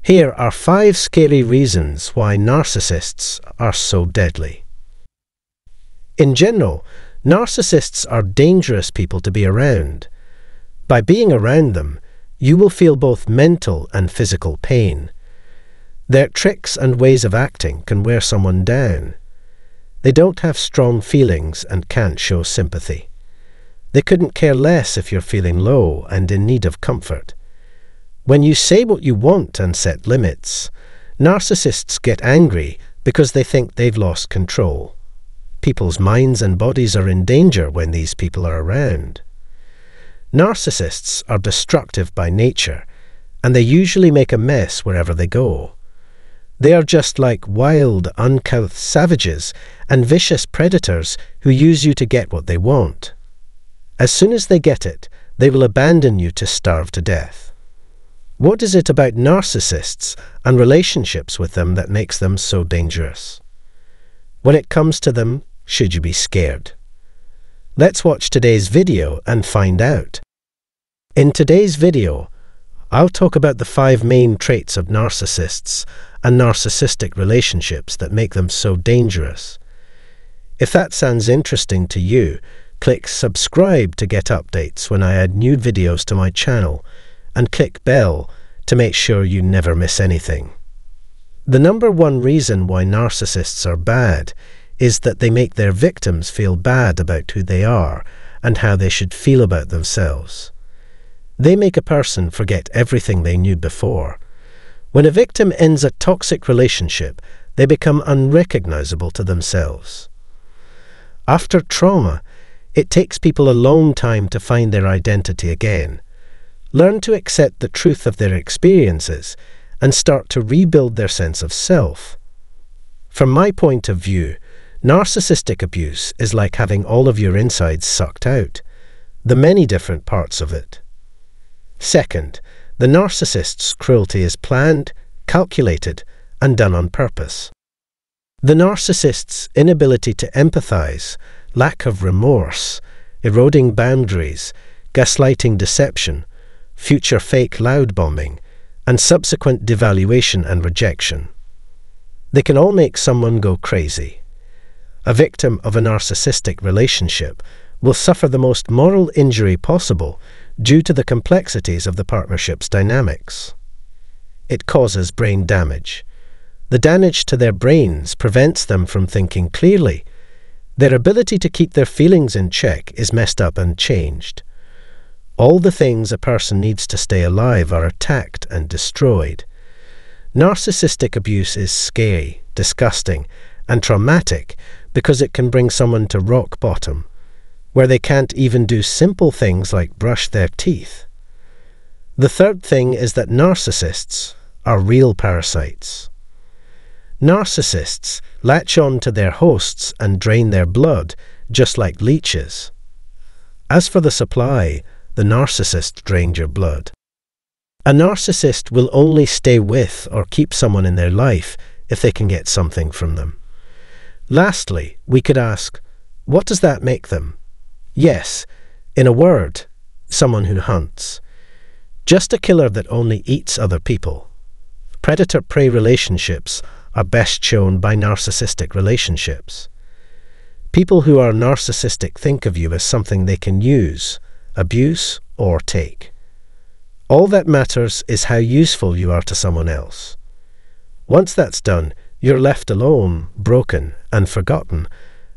Here are 5 scary reasons why narcissists are so deadly. In general, narcissists are dangerous people to be around. By being around them, you will feel both mental and physical pain. Their tricks and ways of acting can wear someone down. They don't have strong feelings and can't show sympathy. They couldn't care less if you're feeling low and in need of comfort. When you say what you want and set limits, narcissists get angry because they think they've lost control. People's minds and bodies are in danger when these people are around. Narcissists are destructive by nature, and they usually make a mess wherever they go. They are just like wild, uncouth savages and vicious predators who use you to get what they want. As soon as they get it, they will abandon you to starve to death. What is it about narcissists and relationships with them that makes them so dangerous? When it comes to them, should you be scared? Let's watch today's video and find out. In today's video, I'll talk about the 5 main traits of narcissists and narcissistic relationships that make them so dangerous. If that sounds interesting to you, click subscribe to get updates when I add new videos to my channel, and click bell to make sure you never miss anything. The number 1 reason why narcissists are bad is that they make their victims feel bad about who they are and how they should feel about themselves. They make a person forget everything they knew before. When a victim ends a toxic relationship, they become unrecognizable to themselves. After trauma, it takes people a long time to find their identity again, learn to accept the truth of their experiences, and start to rebuild their sense of self. From my point of view, narcissistic abuse is like having all of your insides sucked out, the many different parts of it. Second, the narcissist's cruelty is planned, calculated, and done on purpose. The narcissist's inability to empathize, lack of remorse, eroding boundaries, gaslighting deception, future fake loud bombing, and subsequent devaluation and rejection. They can all make someone go crazy. A victim of a narcissistic relationship will suffer the most moral injury possible due to the complexities of the partnership's dynamics. It causes brain damage. The damage to their brains prevents them from thinking clearly. Their ability to keep their feelings in check is messed up and changed. All the things a person needs to stay alive are attacked and destroyed. Narcissistic abuse is scary, disgusting, and traumatic because it can bring someone to rock bottom, where they can't even do simple things like brush their teeth. The third thing is that narcissists are real parasites. Narcissists latch on to their hosts and drain their blood, just like leeches. As for the supply, the narcissist drained your blood. A narcissist will only stay with or keep someone in their life if they can get something from them. Lastly, we could ask, what does that make them? Yes, in a word, someone who hunts. Just a killer that only eats other people. Predator-prey relationships are best shown by narcissistic relationships. People who are narcissistic think of you as something they can use, abuse, or take. All that matters is how useful you are to someone else. Once that's done, you're left alone, broken, and forgotten,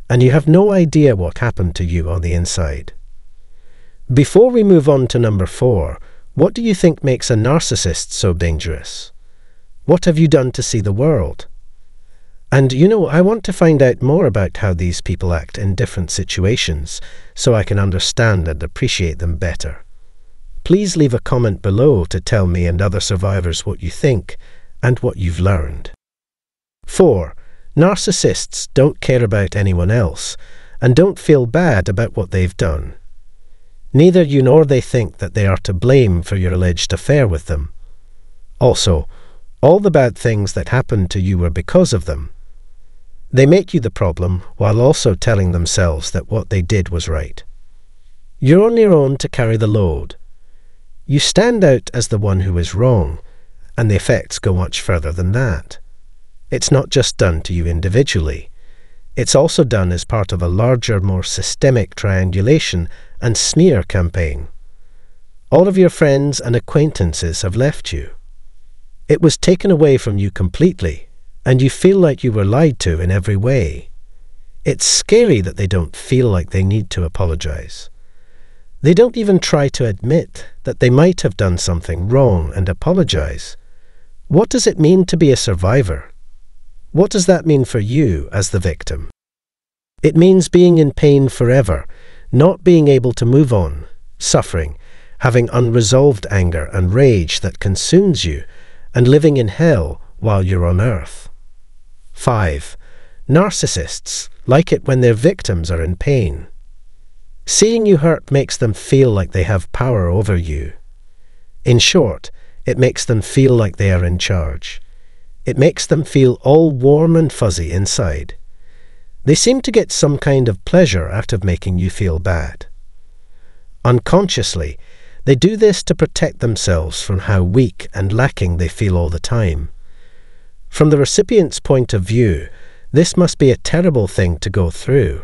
and you have no idea what happened to you on the inside. Before we move on to number 4, what do you think makes a narcissist so dangerous? What have you done to see the world? And I want to find out more about how these people act in different situations so I can understand and appreciate them better. Please leave a comment below to tell me and other survivors what you think and what you've learned. 4. Narcissists don't care about anyone else and don't feel bad about what they've done. Neither you nor they think that they are to blame for your alleged affair with them. Also, all the bad things that happened to you were because of them. They make you the problem while also telling themselves that what they did was right. You're on your own to carry the load. You stand out as the one who is wrong, and the effects go much further than that. It's not just done to you individually. It's also done as part of a larger, more systemic triangulation and smear campaign. All of your friends and acquaintances have left you. It was taken away from you completely, and you feel like you were lied to in every way. It's scary that they don't feel like they need to apologize. They don't even try to admit that they might have done something wrong and apologize. What does it mean to be a survivor? What does that mean for you as the victim? It means being in pain forever, not being able to move on, suffering, having unresolved anger and rage that consumes you, and living in hell while you're on earth. 5. Narcissists like it when their victims are in pain. Seeing you hurt makes them feel like they have power over you. In short, it makes them feel like they are in charge. It makes them feel all warm and fuzzy inside. They seem to get some kind of pleasure out of making you feel bad. Unconsciously, they do this to protect themselves from how weak and lacking they feel all the time. From the recipient's point of view, this must be a terrible thing to go through.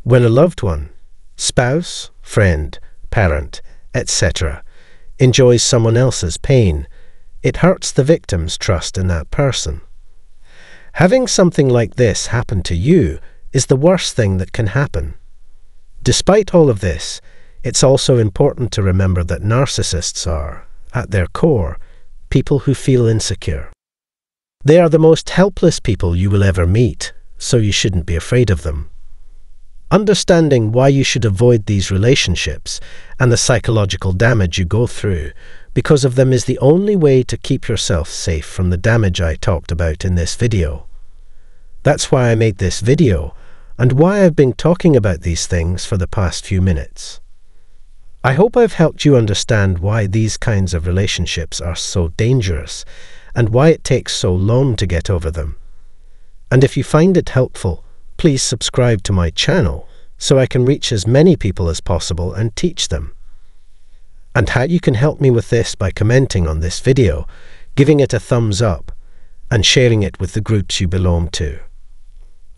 When a loved one, spouse, friend, parent, etc., enjoys someone else's pain, it hurts the victim's trust in that person. Having something like this happen to you is the worst thing that can happen. Despite all of this, it's also important to remember that narcissists are, at their core, people who feel insecure. They are the most helpless people you will ever meet, so you shouldn't be afraid of them. Understanding why you should avoid these relationships and the psychological damage you go through because of them is the only way to keep yourself safe from the damage I talked about in this video. That's why I made this video, and why I've been talking about these things for the past few minutes. I hope I've helped you understand why these kinds of relationships are so dangerous, and why it takes so long to get over them. And if you find it helpful, please subscribe to my channel so I can reach as many people as possible and teach them. And how you can help me with this by commenting on this video, giving it a thumbs up, and sharing it with the groups you belong to.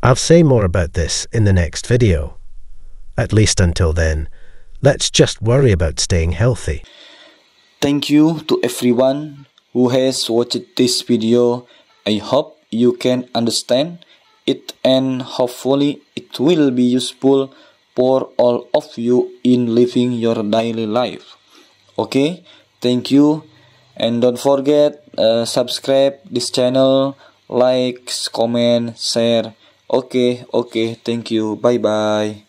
I'll say more about this in the next video. At least until then, let's just worry about staying healthy. Thank you to everyone who has watched this video. I hope you can understand it and hopefully it will be useful for all of you in living your daily life. Okay, thank you, and don't forget subscribe this channel, like, comment, share. Okay, thank you, bye bye.